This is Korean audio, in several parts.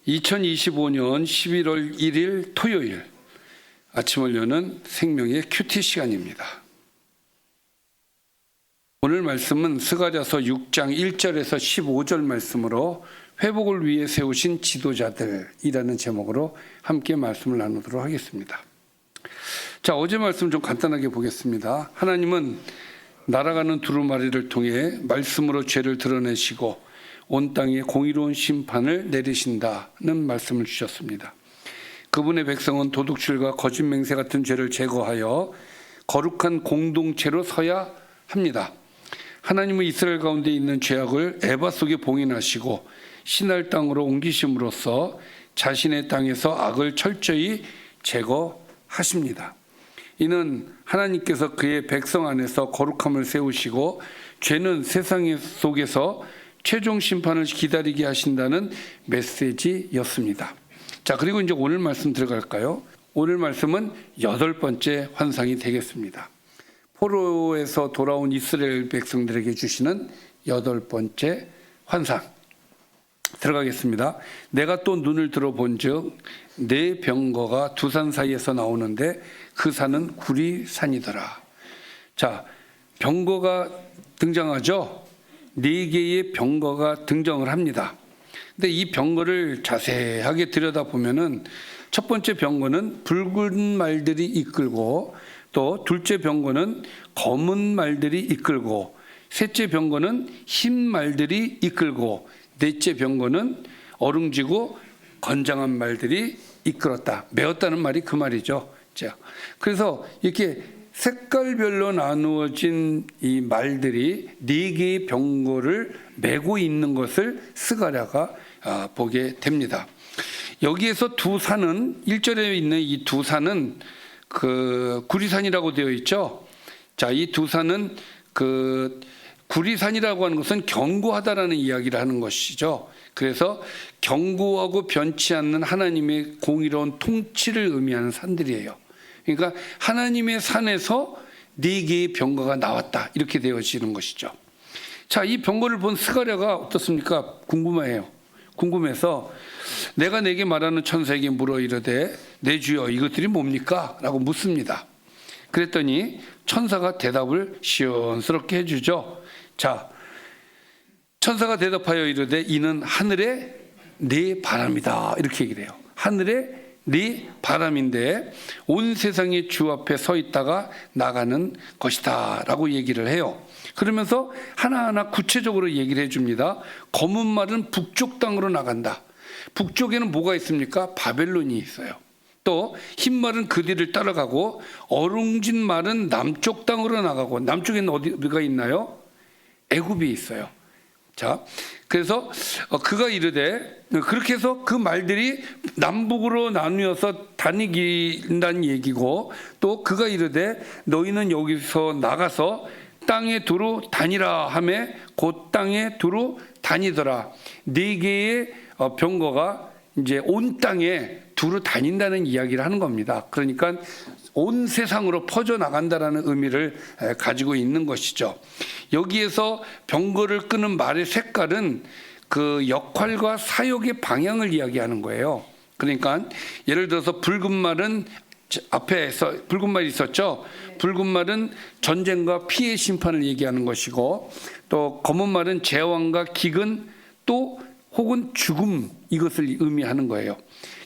2025년 11월 1일 토요일 아침을 여는 생명의 큐티 시간입니다. 오늘 말씀은 스가랴서 6장 1절에서 15절 말씀으로 회복을 위해 세우신 지도자들이라는 제목으로 함께 말씀을 나누도록 하겠습니다. 자, 어제 말씀 좀 간단하게 보겠습니다. 하나님은 날아가는 두루마리를 통해 말씀으로 죄를 드러내시고 온 땅에 공의로운 심판을 내리신다는 말씀을 주셨습니다. 그분의 백성은 도둑질과 거짓 맹세 같은 죄를 제거하여 거룩한 공동체로 서야 합니다. 하나님은 이스라엘 가운데 있는 죄악을 에바 속에 봉인하시고 신할 땅으로 옮기심으로써 자신의 땅에서 악을 철저히 제거하십니다. 이는 하나님께서 그의 백성 안에서 거룩함을 세우시고 죄는 세상 속에서 최종 심판을 기다리게 하신다는 메시지였습니다. 자, 그리고 이제 오늘 말씀 들어갈까요? 오늘 말씀은 8번째 환상이 되겠습니다. 포로에서 돌아온 이스라엘 백성들에게 주시는 8번째 환상 들어가겠습니다. 내가 또 눈을 들어본즉 네 병거가 두 산 사이에서 나오는데 그 산은 구리산이더라. 자, 병거가 등장하죠. 4개의 병거가 등장을 합니다. 근데 이 병거를 자세하게 들여다보면은 첫 번째 병거는 붉은 말들이 이끌고, 또 둘째 병거는 검은 말들이 이끌고, 셋째 병거는 흰 말들이 이끌고, 넷째 병거는 어룽지고 건장한 말들이 이끌었다. 메었다는 말이 그 말이죠. 자, 그래서 이렇게 색깔별로 나누어진 이 말들이 4개의 병거를 메고 있는 것을 스가랴가 보게 됩니다. 여기에서 두 산은 1절에 있는 이 두 산은 그 구리산이라고 되어 있죠. 자, 이 두 산은 그 구리산이라고 하는 것은 견고하다라는 이야기를 하는 것이죠. 그래서 견고하고 변치 않는 하나님의 공의로운 통치를 의미하는 산들이에요. 그러니까 하나님의 산에서 4개의 병거가 나왔다, 이렇게 되어지는 것이죠. 자, 이 병거를 본 스가랴가 어떻습니까? 궁금해서 내가 내게 말하는 천사에게 물어 이르되 내 주여 이것들이 뭡니까? 라고 묻습니다. 그랬더니 천사가 대답을 시원스럽게 해주죠. 자, 천사가 대답하여 이르되 이는 하늘의 네 바람이다, 이렇게 얘기를 해요. 하늘의 네 바람인데 온 세상의 주 앞에 서 있다가 나가는 것이다 라고 얘기를 해요. 그러면서 하나하나 구체적으로 얘기를 해줍니다. 검은 말은 북쪽 땅으로 나간다. 북쪽에는 뭐가 있습니까? 바벨론이 있어요. 또 흰 말은 그 뒤를 따라가고 어룽진 말은 남쪽 땅으로 나가고, 남쪽에는 어디가 있나요? 애굽이 있어요. 자, 그래서 그가 이르되, 그렇게 해서 그 말들이 남북으로 나누어서 다니긴다는 얘기고, 또 그가 이르되 너희는 여기서 나가서 땅에 두루 다니라 하매 곧 땅에 두루 다니더라. 4개의 병거가 이제 온 땅에 두루 다닌다는 이야기를 하는 겁니다. 그러니까 온 세상으로 퍼져나간다라는 의미를 가지고 있는 것이죠. 여기에서 병거를 끄는 말의 색깔은 그 역할과 사역의 방향을 이야기하는 거예요. 그러니까 예를 들어서 붉은 말은 앞에서 붉은 말이 있었죠. 붉은 말은 전쟁과 피해 심판을 얘기하는 것이고, 또 검은 말은 재앙과 기근 또 혹은 죽음, 이것을 의미하는 거예요.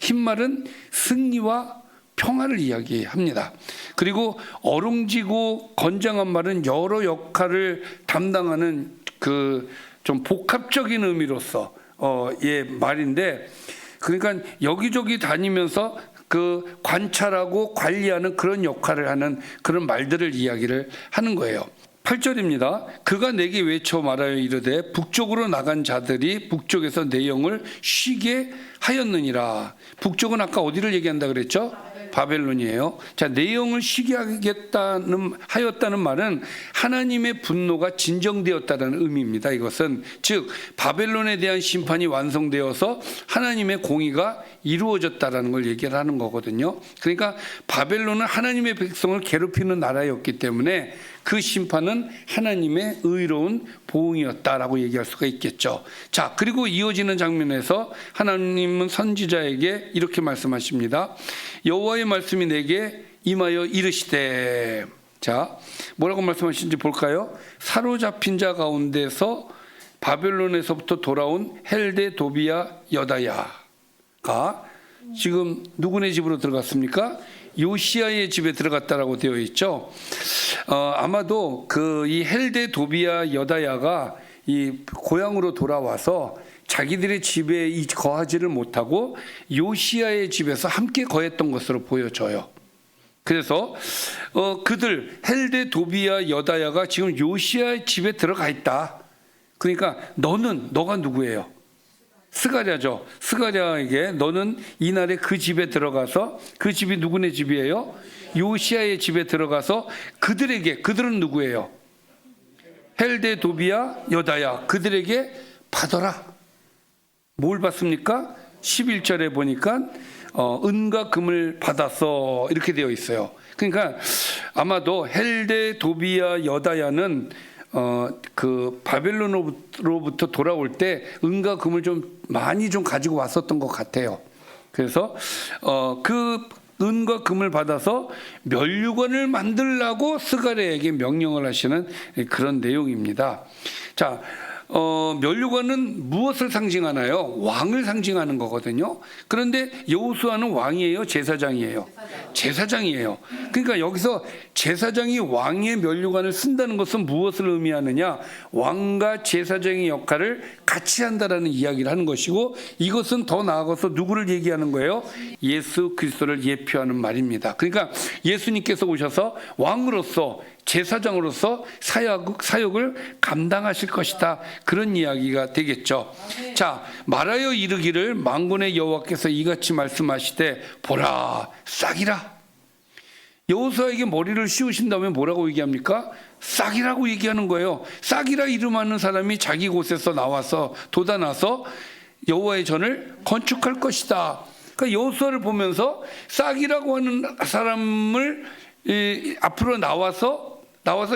흰 말은 승리와 평화를 이야기합니다. 그리고 어룽지고 건장한 말은 여러 역할을 담당하는 그 좀 복합적인 의미로서 의 말인데, 그러니까 여기저기 다니면서 그 관찰하고 관리하는 그런 역할을 하는 그런 말들을 이야기를 하는 거예요. 8절입니다. 그가 내게 외쳐 말하여 이르되 북쪽으로 나간 자들이 북쪽에서 내 영을 쉬게 하였느니라. 북쪽은 아까 어디를 얘기한다 그랬죠? 바벨론이에요. 자, 내 영을 쉬게 하였다는 말은 하나님의 분노가 진정되었다는 의미입니다. 이것은 즉 바벨론에 대한 심판이 완성되어서 하나님의 공의가 이루어졌다라는 걸 얘기를 하는 거거든요. 그러니까 바벨론은 하나님의 백성을 괴롭히는 나라였기 때문에 그 심판은 하나님의 의로운 보응이었다라고 얘기할 수가 있겠죠. 자, 그리고 이어지는 장면에서 하나님은 선지자에게 이렇게 말씀하십니다. 여호와의 말씀이 내게 임하여 이르시되. 자, 뭐라고 말씀하시는지 볼까요? 사로잡힌 자 가운데서 바벨론에서부터 돌아온 헬데 도비야 여다야가 지금 누구네 집으로 들어갔습니까? 요시야의 집에 들어갔다라고 되어 있죠. 아마도 이 헬데 도비야 여다야가 이 고향으로 돌아와서 자기들의 집에 거하지를 못하고 요시야의 집에서 함께 거했던 것으로 보여져요. 그래서 그들 헬데 도비야 여다야가 지금 요시야의 집에 들어가 있다. 그러니까 너가 누구예요? 스가랴죠. 스가랴에게 너는 이날에 그 집에 들어가서, 그 집이 누구네 집이에요? 요시야의 집에 들어가서 그들은 누구예요? 헬데 도비야 여다야, 그들에게 받아라. 뭘 받습니까? 11절에 보니까 은과 금을 받았어, 이렇게 되어 있어요. 그러니까 아마도 헬데 도비야 여다야는 그 바벨론으로부터 돌아올 때 은과 금을 좀 많이 가지고 왔었던 것 같아요. 그래서 그 은과 금을 받아서 면류관을 만들라고 스가랴에게 명령을 하시는 그런 내용입니다. 자, 면류관은 무엇을 상징하나요? 왕을 상징하는 거거든요. 그런데 여호수아는 왕이에요, 제사장이에요? 제사장이에요. 그러니까 여기서 제사장이 왕의 면류관을 쓴다는 것은 무엇을 의미하느냐? 왕과 제사장의 역할을 같이 한다라는 이야기를 하는 것이고, 이것은 더 나아가서 누구를 얘기하는 거예요? 예수 그리스도를 예표하는 말입니다. 그러니까 예수님께서 오셔서 왕으로서, 제사장으로서 사역을 감당하실 것이다, 그런 이야기가 되겠죠. 자, 말하여 이르기를 만군의 여호와께서 이같이 말씀하시되 보라 싹이라. 여호수아에게 머리를 씌우신 다음에 뭐라고 얘기합니까? 싹이라고 얘기하는 거예요. 싹이라 이름하는 사람이 자기 곳에서 나와서 돋아나서 여호와의 전을 건축할 것이다. 그러니까 여호수아를 보면서 싹이라고 하는 사람을 앞으로 나와서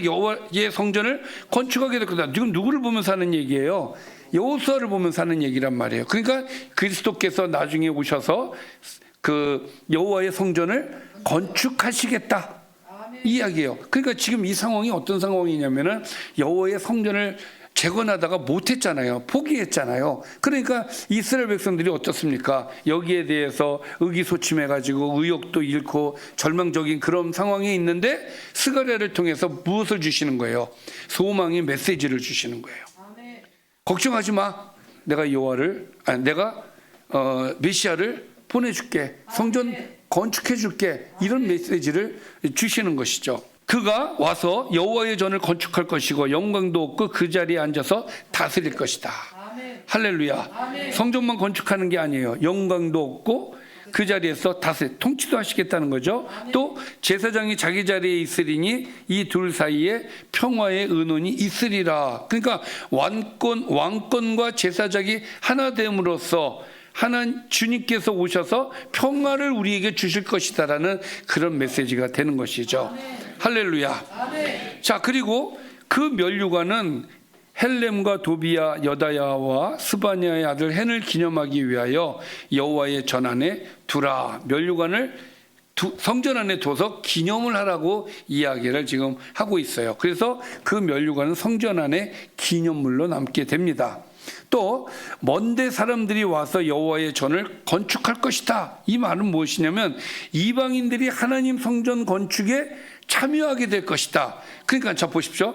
여호와의 성전을 건축하게 될 거다. 지금 누구를 보면서 하는 얘기예요? 여호수아를 보면서 하는 얘기란 말이에요. 그러니까 그리스도께서 나중에 오셔서 그 여호와의 성전을 건축하시겠다, 이 이야기예요. 그러니까 지금 이 상황이 어떤 상황이냐면은 여호와의 성전을 재건하다가 못했잖아요. 포기했잖아요. 그러니까 이스라엘 백성들이 어떻습니까? 여기에 대해서 의기소침해가지고 의욕도 잃고 절망적인 그런 상황에 있는데 스가랴를 통해서 무엇을 주시는 거예요? 소망의 메시지를 주시는 거예요. 아멘. 걱정하지 마. 내가 메시아를 보내줄게. 성전 건축해줄게. 이런 메시지를 주시는 것이죠. 그가 와서 여호와의 전을 건축할 것이고 영광도 없고 그 자리에 앉아서 다스릴 것이다. 아멘. 할렐루야. 아멘. 성전만 건축하는 게 아니에요. 영광도 없고 그 자리에서 통치도 하시겠다는 거죠. 아멘. 또 제사장이 자기 자리에 있으리니 이 둘 사이에 평화의 의논이 있으리라. 그러니까 왕권과 제사장이 하나 됨으로써 주님께서 오셔서 평화를 우리에게 주실 것이다라는 그런 메시지가 되는 것이죠. 아멘. 할렐루야. 아멘. 자, 그리고 그 면류관은 헬렘과 도비야 여다야와 스바냐의 아들 헨을 기념하기 위하여 여호와의 전 안에 두라. 면류관을 성전 안에 둬서 기념을 하라고 이야기를 지금 하고 있어요. 그래서 그 면류관은 성전 안에 기념물로 남게 됩니다. 또 먼데 사람들이 와서 여호와의 전을 건축할 것이다. 이 말은 무엇이냐면 이방인들이 하나님 성전 건축에 참여하게 될 것이다. 그러니까 자 보십시오.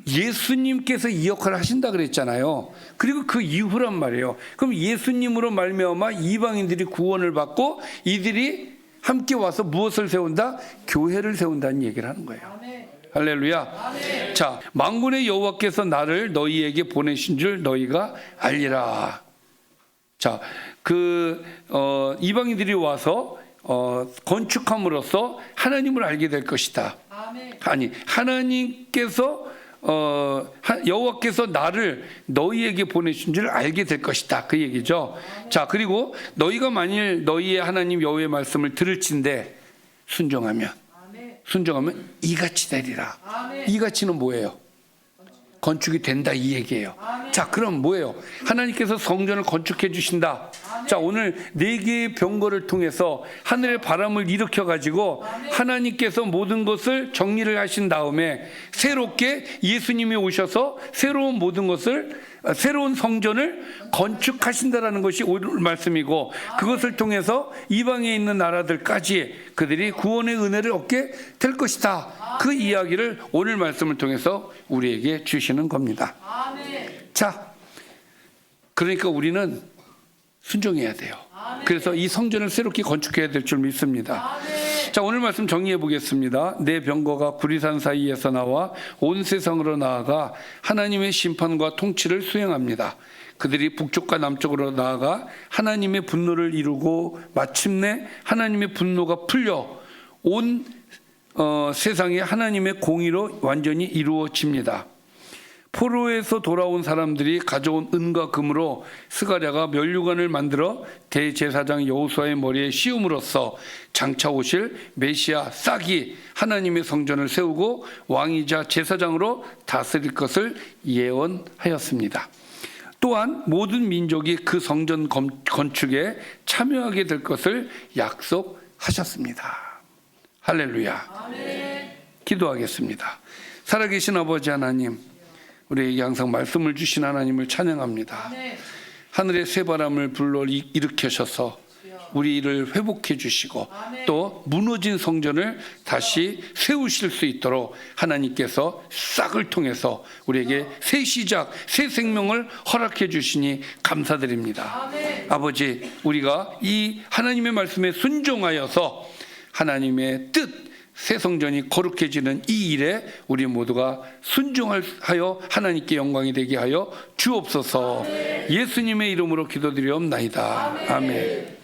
예수님께서 이 역할을 하신다 그랬잖아요. 그리고 그 이후란 말이에요. 그럼 예수님으로 말미암아 이방인들이 구원을 받고 이들이 함께 와서 무엇을 세운다? 교회를 세운다는 얘기를 하는 거예요. 아멘. 할렐루야. 아멘. 자, 만군의 여호와께서 나를 너희에게 보내신 줄 너희가 알리라. 자, 이방인들이 와서 건축함으로써 하나님을 알게 될 것이다. 아멘. 아니, 하나님께서 여호와께서 나를 너희에게 보내신 줄 알게 될 것이다, 그 얘기죠. 아멘. 자, 그리고 너희가 만일 너희의 하나님 여호와의 말씀을 들을진대 순종하면, 아멘. 순종하면 이같이 되리라. 이같이는 뭐예요? 건축이 된다 이 얘기예요. 자, 그럼 뭐예요? 하나님께서 성전을 건축해 주신다. 자, 오늘 4개의 병거를 통해서 하늘의 바람을 일으켜 가지고 하나님께서 모든 것을 정리를 하신 다음에 새롭게 예수님이 오셔서 새로운 모든 것을, 새로운 성전을 건축하신다라는 것이 오늘 말씀이고, 그것을 통해서 이방에 있는 나라들까지 그들이 구원의 은혜를 얻게 될 것이다. 그 이야기를 오늘 말씀을 통해서 우리에게 주시는 겁니다. 자, 그러니까 우리는 순종해야 돼요. 그래서 이 성전을 새롭게 건축해야 될 줄 믿습니다. 자, 오늘 말씀 정리해 보겠습니다. 내 병거가 구리산 사이에서 나와 온 세상으로 나아가 하나님의 심판과 통치를 수행합니다. 그들이 북쪽과 남쪽으로 나아가 하나님의 분노를 이루고 마침내 하나님의 분노가 풀려 온 세상에 하나님의 공의로 완전히 이루어집니다. 포로에서 돌아온 사람들이 가져온 은과 금으로 스가랴가 면류관을 만들어 대제사장 여호수아의 머리에 씌움으로써 장차 오실 메시아 싹이 하나님의 성전을 세우고 왕이자 제사장으로 다스릴 것을 예언하였습니다. 또한 모든 민족이 그 성전 건축에 참여하게 될 것을 약속하셨습니다. 할렐루야. 기도하겠습니다. 살아계신 아버지 하나님, 우리에게 항상 말씀을 주신 하나님을 찬양합니다. 하늘의 새바람을 불러 일으켜셔서 우리를 회복해 주시고 또 무너진 성전을 다시 세우실 수 있도록 하나님께서 싹을 통해서 우리에게 새 시작, 새 생명을 허락해 주시니 감사드립니다. 아버지, 우리가 이 하나님의 말씀에 순종하여서 하나님의 뜻, 새 성전이 거룩해지는 이 일에 우리 모두가 순종하여 하나님께 영광이 되게 하여 주옵소서. 예수님의 이름으로 기도드리옵나이다. 아멘.